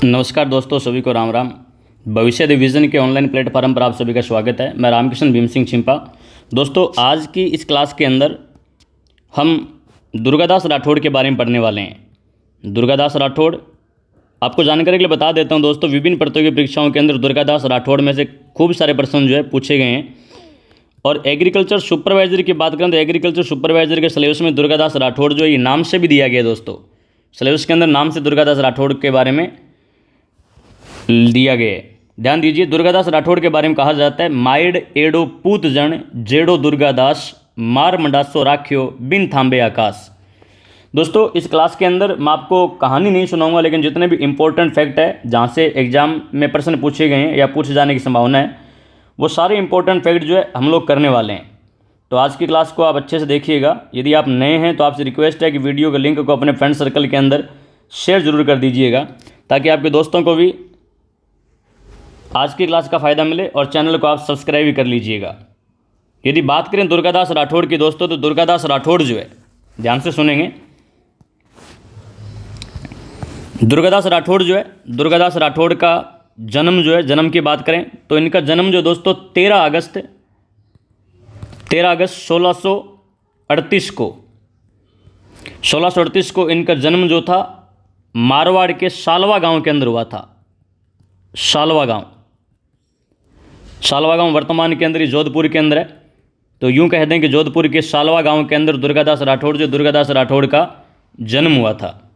नमस्कार दोस्तों, सभी को राम राम। भविष्य डिवीज़न के ऑनलाइन प्लेटफॉर्म पर आप सभी का स्वागत है। मैं रामकिशन भीम सिंह चिंपा। दोस्तों, आज की इस क्लास के अंदर हम दुर्गादास राठौड़ के बारे में पढ़ने वाले हैं। दुर्गादास राठौड़, आपको जानकारी के लिए बता देता हूं दोस्तों, विभिन्न प्रतियोगी परीक्षाओं के अंदर दुर्गादास राठौड़ में से खूब सारे प्रश्न जो है पूछे गए हैं। और एग्रीकल्चर सुपरवाइजर की बात करें तो एग्रीकल्चर सुपरवाइजर के सिलेबस में दुर्गादास राठौड़ जो है ये नाम से भी दिया गया है। दोस्तों, सिलेबस के अंदर नाम से दुर्गादास राठौड़ के बारे में दिया गया है। ध्यान दीजिए, दुर्गादास राठौड़ के बारे में कहा जाता है, माइड एडो पूत जन जेडो दुर्गादास मार मंडासो राख्यो बिन थांबे आकाश। दोस्तों, इस क्लास के अंदर मैं आपको कहानी नहीं सुनाऊंगा, लेकिन जितने भी इंपॉर्टेंट फैक्ट है जहाँ से एग्जाम में प्रश्न पूछे गए हैं या पूछे जाने की संभावना है, वो सारे इंपॉर्टेंट फैक्ट जो है हम लोग करने वाले हैं। तो आज की क्लास को आप अच्छे से देखिएगा। यदि आप नए हैं तो आपसे रिक्वेस्ट है कि वीडियो के लिंक को अपने फ्रेंड सर्कल के अंदर शेयर जरूर कर दीजिएगा, ताकि आपके दोस्तों को भी आज की क्लास का फ़ायदा मिले, और चैनल को आप सब्सक्राइब भी कर लीजिएगा। यदि बात करें दुर्गादास राठौड़ की दोस्तों, तो दुर्गादास राठौड़ जो है, ध्यान से सुनेंगे, दुर्गादास राठौड़ जो है, दुर्गादास राठौड़ का जन्म जो है, जन्म की बात करें तो इनका जन्म जो दोस्तों 13 अगस्त 1638 को 1638 को इनका जन्म जो था मारवाड़ के सालवा गांव के अंदर हुआ था। सालवा गांव वर्तमान के अंदर ही जोधपुर के अंदर है। तो यूं कह दें कि जोधपुर के सालवा गांव के अंदर दुर्गादास राठौड़ का जन्म हुआ था।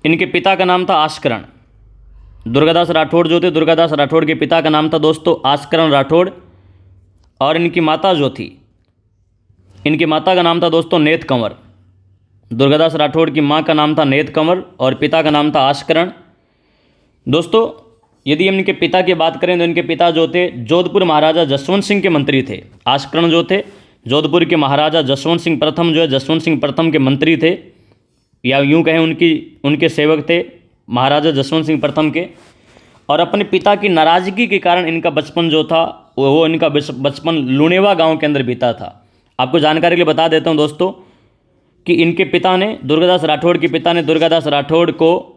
इनके पिता का नाम था आस्करण। दुर्गादास राठौड़ जो थे, दुर्गादास राठौड़ के पिता का नाम था दोस्तों आस्करण राठौड़, और इनकी माता जो थी, इनकी माता का नाम था दोस्तों नेत कंवर। दुर्गादास राठौड़ की माँ का नाम था नेत कंवर और पिता का नाम था आस्करण। दोस्तों, यदि हम इनके पिता की बात करें तो इनके पिता जो थे जोधपुर महाराजा जसवंत सिंह के मंत्री थे। आस्करण जो थे जोधपुर के महाराजा जसवंत सिंह प्रथम जो है, जसवंत सिंह प्रथम के मंत्री थे, या यूं कहें उनके सेवक थे महाराजा जसवंत सिंह प्रथम के। और अपने पिता की नाराज़गी के कारण इनका बचपन जो था वो इनका बचपन लुणेवा गांव के अंदर बीता था। आपको जानकारी के लिए बता देता हूं दोस्तों कि इनके पिता ने, दुर्गादास राठौड़ के पिता ने दुर्गादास राठौड़ को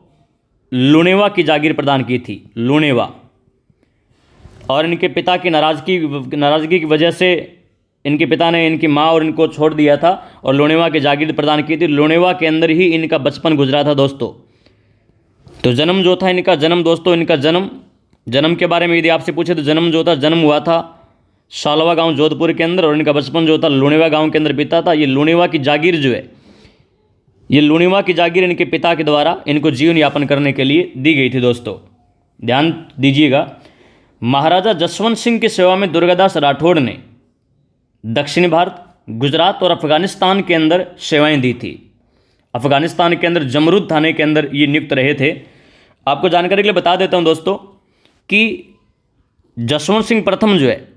लुणेवा की जागीर प्रदान की थी, लुणेवा। और इनके पिता की नाराज़गी की वजह से इनके पिता ने इनकी माँ और इनको छोड़ दिया था और लुणेवा की जागीर प्रदान की थी। लुणेवा के अंदर ही इनका बचपन गुजरा था दोस्तों। तो जन्म जो था इनका, जन्म दोस्तों, इनका जन्म के बारे में यदि आपसे पूछे तो जन्म जो था, जन्म हुआ था सालवा गांव जोधपुर के अंदर, और इनका बचपन जो था लुणेवा गांव के अंदर बीता था। ये लुणेवा की जागीर जो है, ये लुणेवा की जागीर इनके पिता के द्वारा इनको जीवन यापन करने के लिए दी गई थी। दोस्तों, ध्यान दीजिएगा, महाराजा जसवंत सिंह की सेवा में दुर्गादास राठौड़ ने दक्षिणी भारत, गुजरात और अफगानिस्तान के अंदर सेवाएं दी थी। अफगानिस्तान के अंदर जमरूद थाने के अंदर ये नियुक्त रहे थे। आपको जानकारी के लिए बता देता हूं दोस्तों कि जसवंत सिंह प्रथम जो है,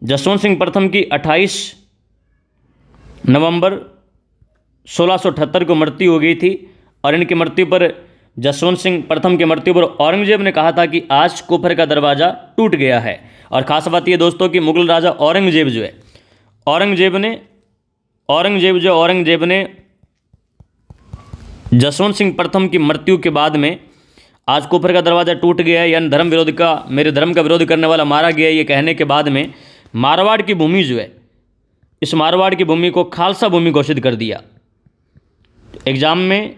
जसवंत सिंह प्रथम की 28 नवंबर 1678 को मृत्यु हो गई थी। और इनकी मृत्यु पर, जसवंत सिंह प्रथम की मृत्यु पर औरंगजेब ने कहा था कि आज कुफर का दरवाज़ा टूट गया है। और ख़ास बात यह दोस्तों कि मुगल राजा औरंगजेब जो है, औरंगजेब ने जसवंत सिंह प्रथम की मृत्यु के बाद में आज कुफर का दरवाज़ा टूट गया है, यानी मेरे धर्म का विरोध करने वाला मारा गया, ये कहने के बाद में मारवाड़ की भूमि जो है, इस मारवाड़ की भूमि को खालसा भूमि घोषित कर दिया। एग्जाम में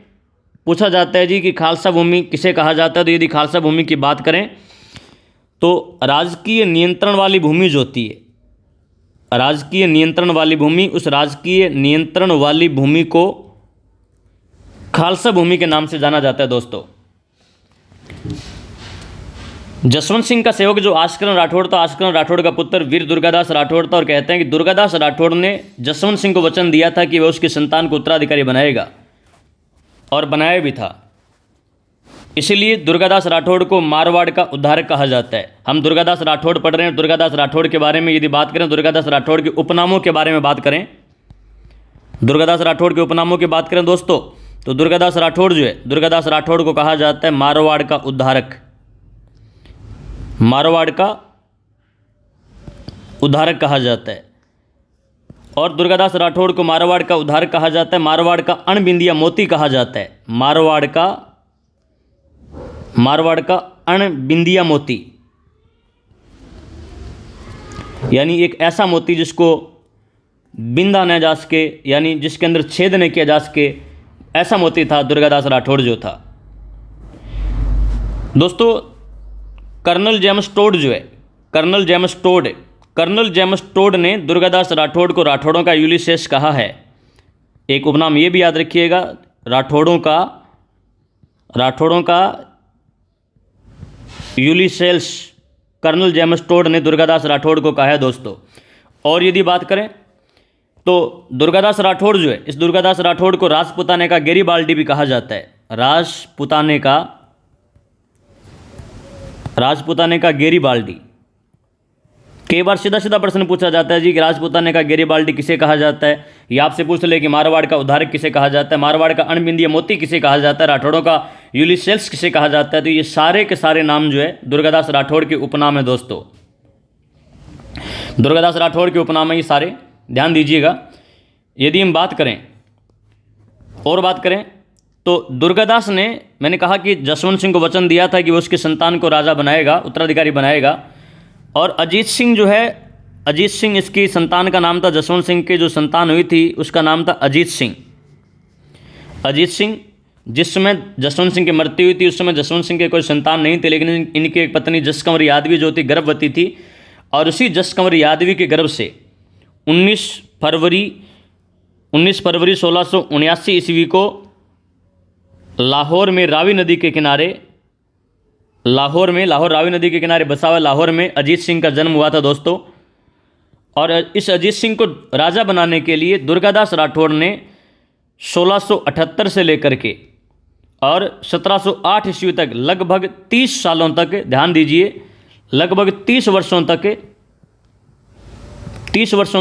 पूछा जाता है जी कि खालसा भूमि किसे कहा जाता है। तो यदि खालसा भूमि की बात करें तो राजकीय नियंत्रण वाली भूमि जो होती है, राजकीय नियंत्रण वाली भूमि, उस राजकीय नियंत्रण वाली भूमि को खालसा भूमि के नाम से जाना जाता है। दोस्तों, जसवंत सिंह का सेवक जो आस्करण राठौड़ था, आस्करण राठौड़ का पुत्र वीर दुर्गादास राठौड़ था। और कहते हैं कि दुर्गादास राठौड़ ने जसवंत सिंह को वचन दिया था कि वह उसकी संतान को उत्तराधिकारी बनाएगा, और बनाया भी था। इसीलिए दुर्गादास राठौड़ को मारवाड़ का उद्धारक कहा जाता है। हम दुर्गादास राठौड़ पढ़ रहे हैं। दुर्गादास राठौड़ के बारे में यदि बात करें, दुर्गादास राठौड़ के उपनामों के बारे में बात करें, दुर्गादास राठौड़ के उपनामों की बात करें दोस्तों, तो दुर्गादास राठौड़ जो है, दुर्गादास राठौड़ को कहा जाता है मारवाड़ का उद्धारक, मारवाड़ का उद्धारक कहा जाता है। और दुर्गादास राठौड़ को मारवाड़ का उद्धारक कहा जाता है, मारवाड़ का अणबिंदिया मोती कहा जाता है, मारवाड़ का मारवाड़ का अणबिंदिया मोती, यानी एक ऐसा मोती जिसको बिंदा न जा सके, यानी जिसके अंदर छेद नहीं किया जा सके, ऐसा मोती था दुर्गादास राठौड़ जो था। दोस्तों कर्नल जेम्स टोड जो है, कर्नल जेम्स टोड ने दुर्गादास राठौड़ को राठौड़ों का यूलिसेस कहा है। एक उपनाम ये भी याद रखिएगा, राठौड़ों का यूलिसेस कर्नल जेम्स टोड ने दुर्गादास राठौड़ को कहा है दोस्तों। और यदि बात करें तो दुर्गादास राठौड़ जो है, इस दुर्गादास राठौड़ को राजपुताने का गेरीबाल्डी भी कहा जाता है। राजपुताने का गेरीबाल्डी। कई बार सीधा सीधा प्रश्न पूछा जाता है जी कि राजपुताने का गेरीबाल्डी किसे कहा जाता है, या आपसे पूछ ले कि मारवाड़ का उद्धारक किसे कहा जाता है, मारवाड़ का अणबिंदिया मोती किसे कहा जाता है, राठौड़ों का यूलिसेस किसे कहा जाता है। तो ये सारे के सारे नाम जो है दुर्गादास राठौड़ के उपनाम है दोस्तों। दुर्गादास राठौड़ के उपनाम है ये सारे, ध्यान दीजिएगा। यदि हम बात करें तो दुर्गादास ने, मैंने कहा कि जसवंत सिंह को वचन दिया था कि वो उसके संतान को राजा बनाएगा, उत्तराधिकारी बनाएगा। और अजीत सिंह जो है, अजीत सिंह इसकी संतान का नाम था। जसवंत सिंह की जो संतान हुई थी उसका नाम था अजीत सिंह। जिस समय जसवंत सिंह की मृत्यु हुई थी उस समय जसवंत सिंह के कोई संतान नहीं थे, लेकिन इनकी एक पत्नी जसकंवर यादवी जो थी गर्भवती थी, और उसी जसकंवर यादवी के गर्भ से 19 फरवरी 1679 ईस्वी को लाहौर रावी नदी के किनारे बसा हुआ लाहौर में अजीत सिंह का जन्म हुआ था दोस्तों। और इस अजीत सिंह को राजा बनाने के लिए दुर्गादास राठौड़ ने 1678 से लेकर के और 1708 ईस्वी तक लगभग 30 सालों तक, ध्यान दीजिए, लगभग 30 वर्षों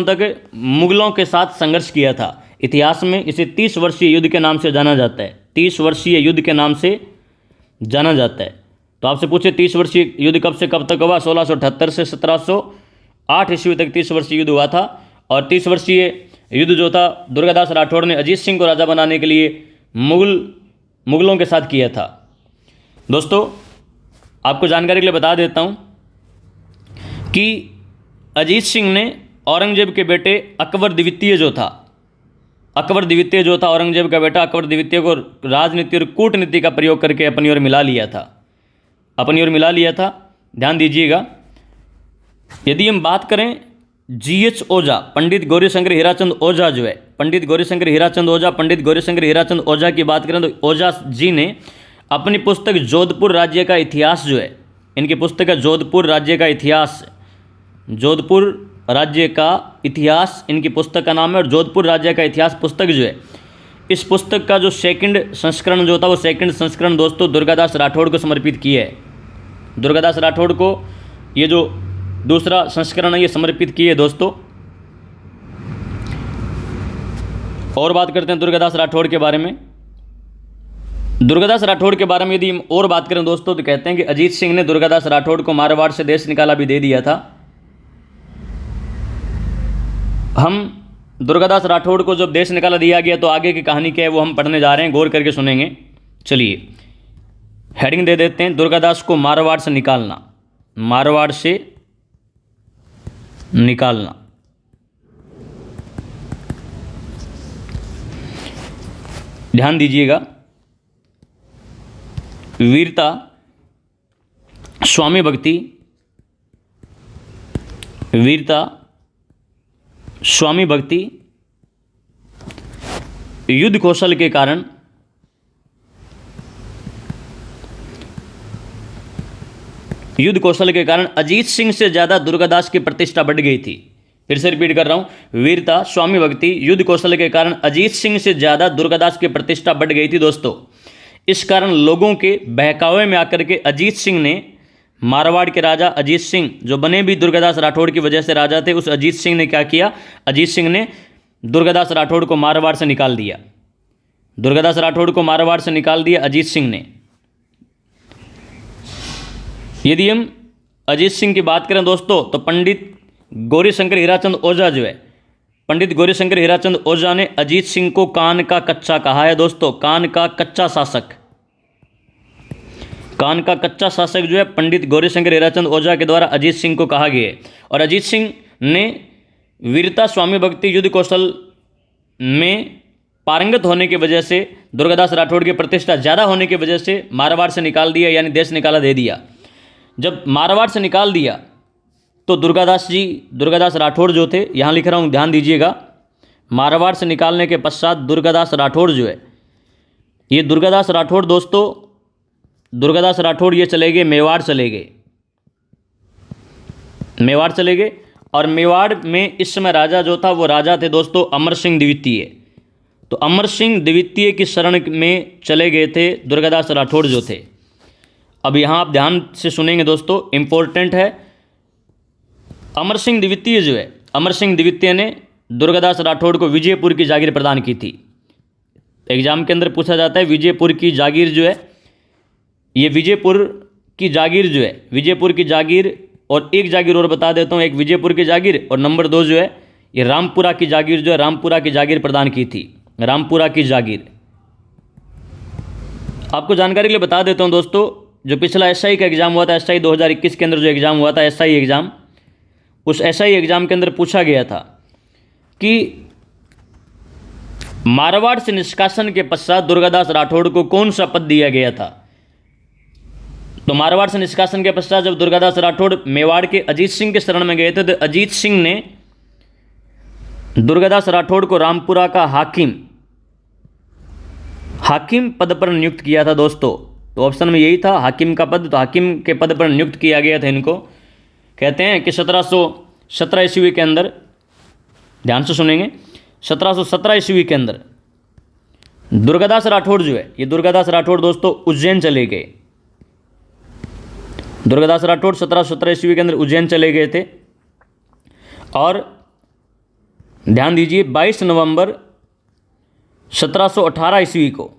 तक मुगलों के साथ संघर्ष किया था। इतिहास में इसे 30 वर्षीय युद्ध के नाम से जाना जाता है। 30 वर्षीय युद्ध के नाम से जाना जाता है। तो आपसे पूछे 30 वर्षीय युद्ध कब से कब तक हुआ? 1678 से 1708 ईस्वी तक 30 वर्षीय युद्ध हुआ था। और 30 वर्षीय युद्ध जो था दुर्गादास राठौड़ ने अजीत सिंह को राजा बनाने के लिए मुगलों के साथ किया था। दोस्तों आपको जानकारी के लिए बता देता हूँ कि अजीत सिंह ने औरंगजेब के बेटे अकबर द्वितीय जो था औरंगजेब का बेटा अकबर द्वितीय को राजनीति और कूटनीति का प्रयोग करके अपनी ओर मिला लिया था। ध्यान दीजिएगा। यदि हम बात करें जीएच ओझा, पंडित गौरीशंकर हीराचंद ओझा जो है, पंडित गौरीशंकर हीराचंद ओझा की बात करें तो ओझा जी ने अपनी पुस्तक जोधपुर राज्य का इतिहास जो है, इनकी पुस्तक है जोधपुर राज्य का इतिहास इनकी पुस्तक का नाम है। और जोधपुर राज्य का इतिहास पुस्तक जो है, इस पुस्तक का जो सेकंड संस्करण जो था वो सेकंड संस्करण दोस्तों दुर्गादास राठौड़ को समर्पित किया है। दुर्गादास राठौड़ को ये जो दूसरा संस्करण है ये समर्पित किए है दोस्तों। और बात करते हैं दुर्गादास राठौड़ के बारे में। दुर्गादास राठौड़ के बारे में यदि हम और बात करें दोस्तों तो कहते हैं कि अजीत सिंह ने दुर्गादास राठौड़ को मारवाड़ से देश निकाला भी दे दिया था। हम दुर्गादास राठौड़ को जब देश निकाला दिया गया तो आगे की कहानी क्या है वो हम पढ़ने जा रहे हैं, गौर करके सुनेंगे। चलिए हेडिंग दे देते हैं, दुर्गादास को मारवाड़ से निकालना। ध्यान दीजिएगा। वीरता, स्वामी भक्ति, युद्ध कौशल के कारण अजीत सिंह से ज़्यादा दुर्गादास की प्रतिष्ठा बढ़ गई थी। फिर से रिपीट कर रहा हूँ, वीरता, स्वामी भक्ति, युद्ध कौशल के कारण अजीत सिंह से ज़्यादा दुर्गादास की प्रतिष्ठा बढ़ गई थी दोस्तों। इस कारण लोगों के बहकावे में आकर के अजीत सिंह ने, मारवाड़ के राजा अजीत सिंह जो बने भी दुर्गादास राठौड़ की वजह से राजा थे, उस अजीत सिंह ने क्या किया? अजीत सिंह ने दुर्गादास राठौड़ को मारवाड़ से निकाल दिया। अजीत सिंह ने। यदि हम अजीत सिंह की बात करें दोस्तों तो पंडित गौरीशंकर हीराचंद ओझा ने अजीत सिंह को कान का कच्चा कहा है दोस्तों, कान का कच्चा शासक। कान का कच्चा शासक जो है पंडित गौरीशंकर हीराचंद ओझा के द्वारा अजीत सिंह को कहा गया है। और अजीत सिंह ने वीरता, स्वामी भक्ति, युद्ध कौशल में पारंगत होने की वजह से, दुर्गादास राठौड़ की प्रतिष्ठा ज़्यादा होने की वजह से मारवाड़ से निकाल दिया, यानी देश निकाला दे दिया। जब मारवाड़ से निकाल दिया तो दुर्गादास राठौड़ जो थे, यहाँ लिख रहा हूँ ध्यान दीजिएगा, मारवाड़ से निकालने के पश्चात दुर्गादास राठौड़ जो है, ये दुर्गादास राठौड़ दोस्तों, दुर्गादास राठौड़ ये चले गए मेवाड़ चले गए, मेवाड़ चले गए। और मेवाड़ में इस समय राजा जो था वो राजा थे दोस्तों अमर सिंह द्वितीय। तो अमर सिंह द्वितीय की शरण में चले गए थे दुर्गादास राठौड़ जो थे। अब यहाँ आप ध्यान से सुनेंगे दोस्तों, इम्पोर्टेंट है। अमर सिंह द्वितीय जो है, अमर सिंह द्वितीय ने दुर्गादास राठौड़ को विजयपुर की जागीर प्रदान की थी। एग्जाम के अंदर पूछा जाता है विजयपुर की जागीर जो है, ये विजयपुर की जागीर जो है, विजयपुर की जागीर, और एक जागीर और बता देता हूँ, एक विजयपुर की जागीर और नंबर 2 जो है ये रामपुरा की जागीर जो है, रामपुरा की जागीर प्रदान की थी, रामपुरा की जागीर। आपको जानकारी के लिए बता देता हूँ दोस्तों, जो पिछला एसआई का एग्जाम हुआ था, एसआई 2021 के अंदर जो एग्जाम हुआ था, एसआई एग्जाम, उस एसआई एग्जाम के अंदर पूछा गया था कि मारवाड़ से निष्कासन के पश्चात दुर्गादास राठौड़ को कौन सा पद दिया गया था। तो मारवाड़ से निष्कासन के पश्चात जब दुर्गादास राठौड़ मेवाड़ के अजीत सिंह के शरण में गए थे, तो अजीत सिंह ने दुर्गादास राठौड़ को रामपुरा का हाकिम पद पर नियुक्त किया था दोस्तों। तो ऑप्शन में यही था हाकिम का पद, तो हाकिम के पद पर नियुक्त किया गया था इनको। कहते हैं कि 1717 ईस्वी के अंदर, ध्यान से सुनेंगे, 1717 ईस्वी के अंदर दुर्गादास राठौड़ जो है, ये दुर्गादास राठौड़ दोस्तों उज्जैन चले गए। दुर्गादास राठौड़ 1717 ईस्वी के अंदर उज्जैन चले गए थे। और ध्यान दीजिए 22 नवंबर 1718 ईस्वी को,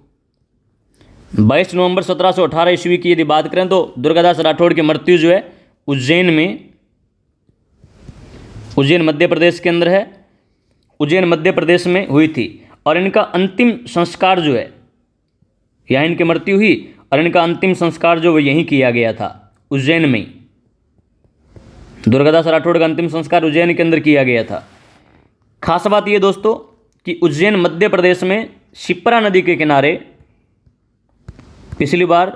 22 नवंबर 1718 ईस्वी की यदि बात करें तो दुर्गादास राठौड़ की मृत्यु जो है उज्जैन में, उज्जैन मध्य प्रदेश के अंदर है, उज्जैन मध्य प्रदेश में हुई थी। और इनका अंतिम संस्कार जो है, यहाँ इनकी मृत्यु हुई और इनका अंतिम संस्कार जो वो यहीं किया गया था, उज्जैन में। दुर्गादास राठौड़ का अंतिम संस्कार उज्जैन के अंदर किया गया था। खास बात ये दोस्तों कि उज्जैन मध्य प्रदेश में शिप्रा नदी के किनारे, पिछली बार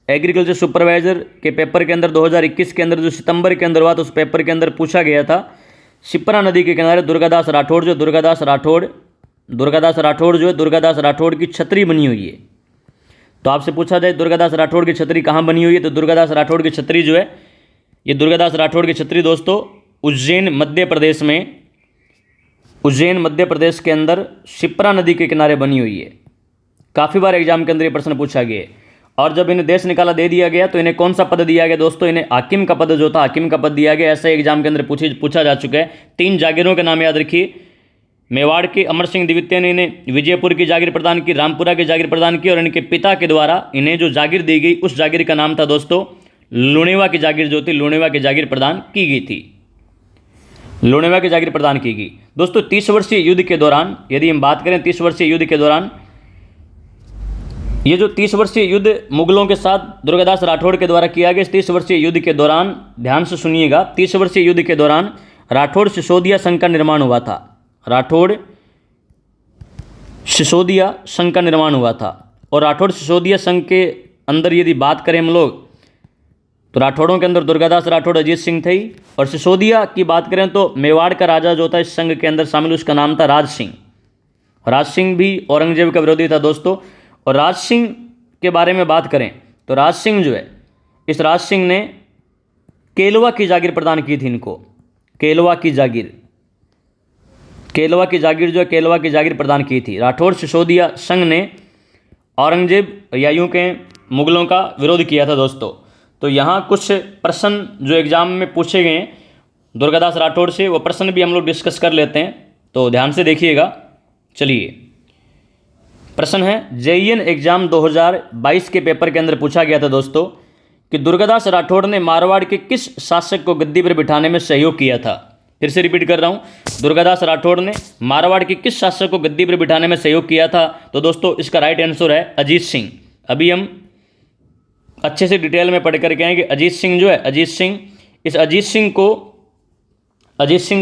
एग्रीकल्चर सुपरवाइजर के पेपर के अंदर 2021 के अंदर जो सितंबर के अंदर हुआ था, उस पेपर के अंदर पूछा गया था, शिप्रा नदी के किनारे दुर्गादास राठौड़ जो, दुर्गादास राठौड़ जो है, दुर्गादास राठौड़ की छतरी बनी हुई है। तो आपसे पूछा जाए दुर्गादास राठौड़ की छतरी कहाँ बनी हुई है, तो दुर्गादास राठौड़ की छतरी जो है, ये दुर्गादास राठौड़ की छतरी दोस्तों उज्जैन मध्य प्रदेश में, उज्जैन मध्य प्रदेश के अंदर शिप्रा नदी के किनारे बनी हुई है। काफ़ी बार एग्जाम के अंदर ये प्रश्न पूछा गया है। और जब इन्हें देश निकाला दे दिया गया तो इन्हें कौन सा पद दिया गया दोस्तों, इन्हें हाकिम का पद जो था, हाकिम का पद दिया गया। ऐसा एग्जाम के अंदर पूछा जा चुका है। 3 जागीरों के नाम याद रखिए। मेवाड़ के अमर सिंह द्वितीय ने इन्हें विजयपुर की जागीर प्रदान की, रामपुरा की जागीर प्रदान की, और इनके पिता के द्वारा इन्हें जो जागीर दी गई उस जागीर का नाम था दोस्तों लुणेवा की जागीर जो थी, लुणेवा की जागीर प्रदान की गई थी, लुणेवा की जागीर प्रदान की गई। दोस्तों 30 वर्षीय युद्ध के दौरान, यदि हम बात करें 30 वर्षीय युद्ध के दौरान, ये जो 30 वर्षीय युद्ध मुगलों के साथ दुर्गादास राठौड़ के द्वारा किया गया, इस 30 वर्षीय युद्ध के दौरान ध्यान से सुनिएगा, 30 वर्षीय युद्ध के दौरान राठौड़ सिसोदिया संघ का निर्माण हुआ था, राठौड़ सिसोदिया संघ का निर्माण हुआ था। और राठौड़ सिसोदिया संघ के अंदर यदि बात करें हम लोग तो राठौड़ों के अंदर दुर्गादास राठौड़, अजीत सिंह थे ही। और सिसोदिया की बात करें तो मेवाड़ का राजा जो था इस संघ के अंदर शामिल, उसका नाम था राज सिंह। राज सिंह भी औरंगजेब का विरोधी था दोस्तों। और राज सिंह के बारे में बात करें तो राज सिंह जो है, इस राज सिंह ने केलवा की जागीर प्रदान की थी इनको, केलवा की जागीर, केलवा की जागीर जो है, केलवा की जागीर प्रदान की थी। राठौड़ सिसोदिया संघ ने औरंगजेब या यूं के मुगलों का विरोध किया था दोस्तों। तो यहाँ कुछ प्रश्न जो एग्जाम में पूछे गए हैं दुर्गादास राठौड़ से, वो प्रश्न भी हम लोग डिस्कस कर लेते हैं, तो ध्यान से देखिएगा। चलिए, प्रश्न है जेईएन एग्जाम 2022 के पेपर के अंदर पूछा गया था दोस्तों कि दुर्गादास राठौड़ ने मारवाड़ के किस शासक को गद्दी पर बिठाने में सहयोग किया था। फिर से रिपीट कर रहा हूँ, दुर्गादास राठौड़ ने मारवाड़ के किस शासक को गद्दी पर बिठाने में सहयोग किया था। तो दोस्तों इसका राइट आंसर है अजीत सिंह। अभी हम अच्छे से डिटेल में पढ़ करके आए कि अजीत सिंह जो है, अजीत सिंह, इस अजीत सिंह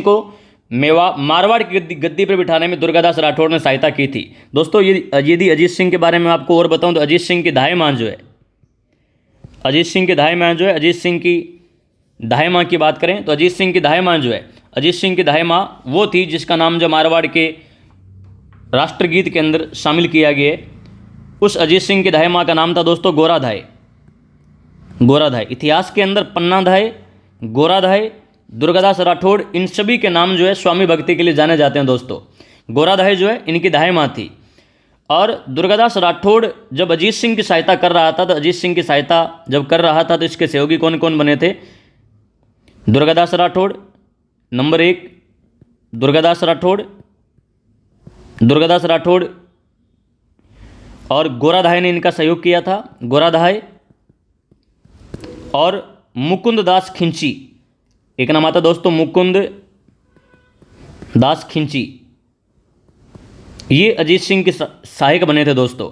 को मारवाड़ की गद्दी पर बिठाने में दुर्गादास राठौड़ ने सहायता की थी। दोस्तों यदि अजीत सिंह के बारे में आपको और बताऊं तो अजीत सिंह की दाई मां जो है, अजीत सिंह की दाई मां जो है, अजीत सिंह की दाई मां की बात करें तो अजीत सिंह की दाई मां जो है, अजीत सिंह की दाई मां वो थी जिसका नाम जो मारवाड़ के राष्ट्रगीत के अंदर शामिल किया गया है। उस अजीत सिंह की दाई मां का नाम था दोस्तों गोराधाय। गोराधाय इतिहास के अंदर पन्नाधाय, गोराधाय, दुर्गादास राठौड़, इन सभी के नाम जो है स्वामी भक्ति के लिए जाने जाते हैं दोस्तों। गोराधाय जो है इनकी दाई मां थी। और दुर्गादास राठौड़ जब अजीत सिंह की सहायता कर रहा था, तो अजीत सिंह की सहायता जब कर रहा था तो इसके सहयोगी कौन कौन बने थे? दुर्गादास राठौड़ नंबर 1, दुर्गादास राठौड़ और गोराधाय ने इनका सहयोग किया था। गोराधाय और मुकुंद दास खिंची, एक नाम आता दोस्तों मुकुंद दास खिंची, ये अजीत सिंह के सहायक बने थे दोस्तों।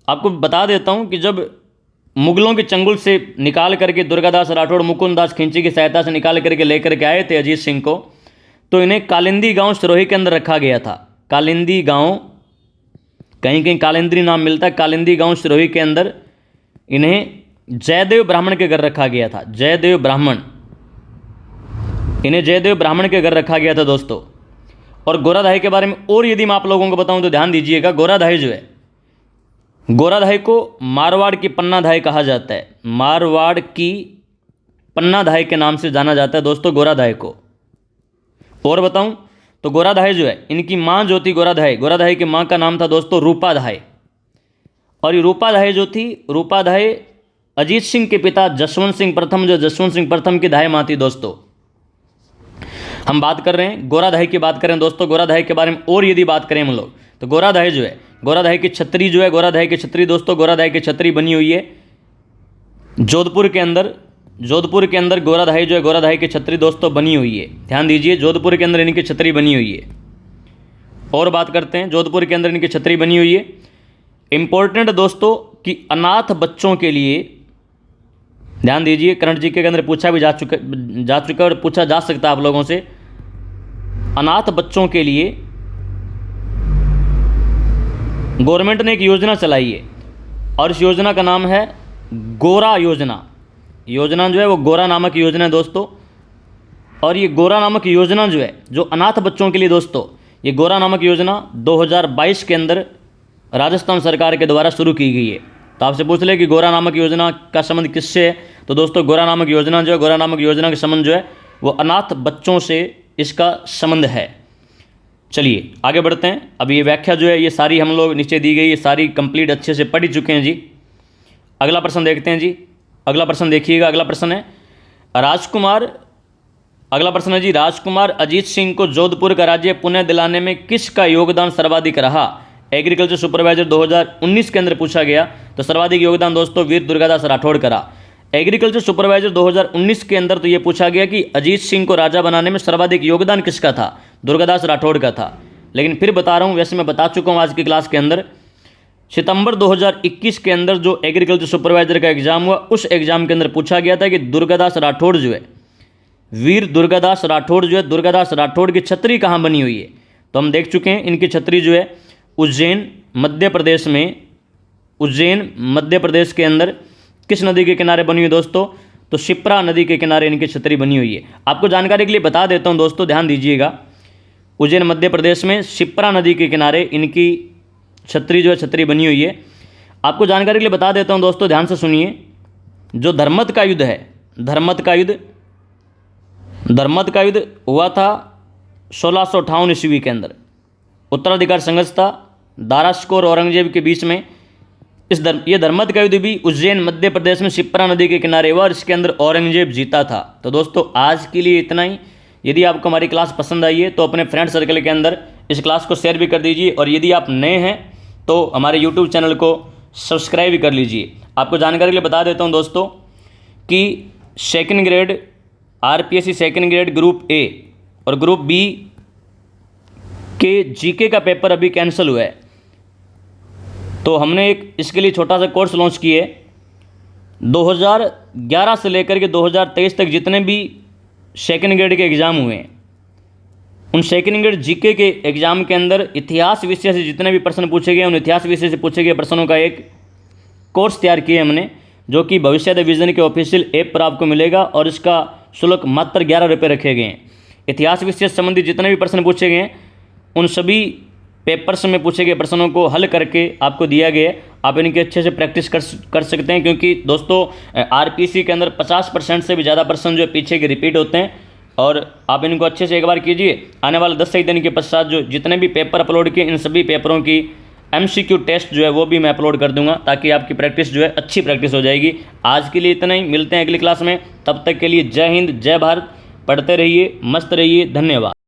आपको बता देता हूं कि जब मुगलों के चंगुल से निकाल करके दुर्गादास राठौड़ मुकुंद दास खिंची की सहायता से निकाल करके लेकर के आए थे अजीत सिंह को, तो इन्हें कालिंदी गांव सिरोही के अंदर रखा गया था। कालिंदी गांव, कहीं कहीं कालिंदी नाम मिलता है, कालिंदी गांव सिरोही के अंदर इन्हें जयदेव ब्राह्मण के घर रखा गया था। जयदेव ब्राह्मण, इन्हें जयदेव ब्राह्मण के घर रखा गया था दोस्तों। और गोराधाय के बारे में और यदि मैं आप लोगों को बताऊं तो ध्यान दीजिएगा, गोराधाय जो है, गोराधाय को मारवाड़ की पन्नाधाय कहा जाता है। मारवाड़ की पन्नाधाय के नाम से जाना जाता है दोस्तों गोराधाय को। और बताऊं तो गोराधाय जो है, इनकी मां जो थी गोराधाय, गोराधाय की मां का नाम था दोस्तों रूपाधाय। और ये रूपाधाय जो थी, रूपाधाय अजीत सिंह के पिता जसवंत सिंह प्रथम, जो जसवंत सिंह प्रथम की धाय मां थी दोस्तों। हम बात कर रहे हैं गोराधाय की बात करें दोस्तों। गोराधाय के बारे में और यदि बात करें हम लोग तो गोराधाय जो है, गोराधाय की छतरी जो है, गोराधाय की छतरी दोस्तों, गोराधाय की छतरी बनी हुई है जोधपुर के अंदर। जोधपुर के अंदर गोराधाय जो है, गोराधाय की छतरी दोस्तों बनी हुई है। ध्यान दीजिए, जोधपुर के अंदर इनकी छतरी बनी हुई है। और बात करते हैं, जोधपुर के अंदर इनकी छतरी बनी हुई है। इंपॉर्टेंट दोस्तों कि अनाथ बच्चों के लिए, ध्यान दीजिए, करंट जीके के अंदर पूछा भी जा चुका और पूछा जा सकता है आप लोगों से। अनाथ बच्चों के लिए गवर्नमेंट ने एक योजना चलाई है और इस योजना का नाम है गोरा योजना। योजना जो है वो गोरा नामक योजना है दोस्तों। और ये गोरा नामक योजना जो है, जो अनाथ बच्चों के लिए दोस्तों, ये गोरा नामक योजना 2022 के अंदर राजस्थान सरकार के द्वारा शुरू की गई है। तो आपसे पूछ ले कि गोरा नामक योजना का संबंध किससे है, तो दोस्तों गोरा नामक योजना जो है, गोरा नामक योजना का संबंध जो है वो अनाथ बच्चों से इसका संबंध है। चलिए आगे बढ़ते हैं। अब ये व्याख्या जो है ये सारी हम लोग नीचे दी गई, ये सारी कंप्लीट अच्छे से पढ़ चुके हैं जी। अगला प्रश्न देखते हैं जी। अगला प्रश्न देखिएगा, अगला प्रश्न है राजकुमार, अगला प्रश्न है जी, राजकुमार अजीत सिंह को जोधपुर का राज्य पुनः दिलाने में किसका योगदान सर्वाधिक रहा? एग्रीकल्चर सुपरवाइजर 2019 के अंदर पूछा गया। तो सर्वाधिक योगदान दोस्तों वीर दुर्गादास राठौड़ का रहा। एग्रीकल्चर सुपरवाइजर 2019 के अंदर तो ये पूछा गया कि अजीत सिंह को राजा बनाने में सर्वाधिक योगदान किसका था? दुर्गादास राठौड़ का था। लेकिन फिर बता रहा हूँ, वैसे मैं बता चुका हूँ आज की क्लास के अंदर, सितंबर 2021 के अंदर जो एग्रीकल्चर सुपरवाइजर का एग्जाम हुआ, उस एग्जाम के अंदर पूछा गया था कि दुर्गादास राठौड़ जो है, वीर दुर्गादास राठौड़ जो है, दुर्गादास राठौड़ की छतरी कहाँ बनी हुई है? तो हम देख चुके हैं, इनकी छतरी जो है उज्जैन मध्य प्रदेश में, उज्जैन मध्य प्रदेश के अंदर किस नदी के किनारे बनी हुई दोस्तों? तो शिप्रा नदी के किनारे इनकी छतरी बनी हुई है। आपको जानकारी के लिए बता देता हूं दोस्तों, ध्यान दीजिएगा, उज्जैन मध्य प्रदेश में शिप्रा नदी के किनारे इनकी छतरी जो है, छतरी बनी हुई है। आपको जानकारी के लिए बता देता हूं दोस्तों, ध्यान से सुनिए। जो धर्मत का युद्ध है, धर्मत का युद्ध हुआ था 1658 ईस्वी के अंदर। उत्तराधिकार संघर्ष था दारा शिकोह और औरंगजेब के बीच में। ये धर्मत का युद्ध भी उज्जैन मध्य प्रदेश में शिप्रा नदी के किनारे हुआ और इसके अंदर औरंगजेब जीता था। तो दोस्तों आज के लिए इतना ही। यदि आपको हमारी क्लास पसंद आई है तो अपने फ्रेंड सर्कल के अंदर इस क्लास को शेयर भी कर दीजिए। और यदि आप नए हैं तो हमारे यूट्यूब चैनल को सब्सक्राइब भी कर लीजिए। आपको जानकारी के लिए बता देता हूँ दोस्तों कि second grade RPSC second grade group A और ग्रुप B के जीके का पेपर अभी कैंसिल हुआ है। तो हमने एक इसके लिए छोटा सा कोर्स लॉन्च किए 2011 से लेकर के 2023 तक जितने भी सेकंड ग्रेड के एग्ज़ाम हुए हैं, उन सेकंड ग्रेड जीके के एग्ज़ाम के अंदर इतिहास विषय से जितने भी प्रश्न पूछे गए, उन इतिहास विषय से पूछे गए प्रश्नों का एक कोर्स तैयार किए हमने, जो कि भविष्य विजन के ऑफिशियल ऐप पर आपको मिलेगा और इसका शुल्क मात्र 11 रुपये रखे गए हैं। इतिहास विषय से संबंधित जितने भी प्रश्न पूछे गए हैं, उन सभी पेपर्स में पूछे गए प्रश्नों को हल करके आपको दिया गया है। आप इनकी अच्छे से प्रैक्टिस कर सकते हैं, क्योंकि दोस्तों आरपीसी के अंदर 50% से भी ज़्यादा प्रश्न जो है पीछे के रिपीट होते हैं। और आप इनको अच्छे से एक बार कीजिए। आने वाले 10 से ही दिन के पश्चात जो जितने भी पेपर अपलोड किए, इन सभी पेपरों की MCQ टेस्ट जो है वो भी मैं अपलोड कर दूंगा, ताकि आपकी प्रैक्टिस जो है अच्छी प्रैक्टिस हो जाएगी। आज के लिए इतना ही, मिलते हैं अगली क्लास में। तब तक के लिए जय हिंद, जय भारत। पढ़ते रहिए, मस्त रहिए, धन्यवाद।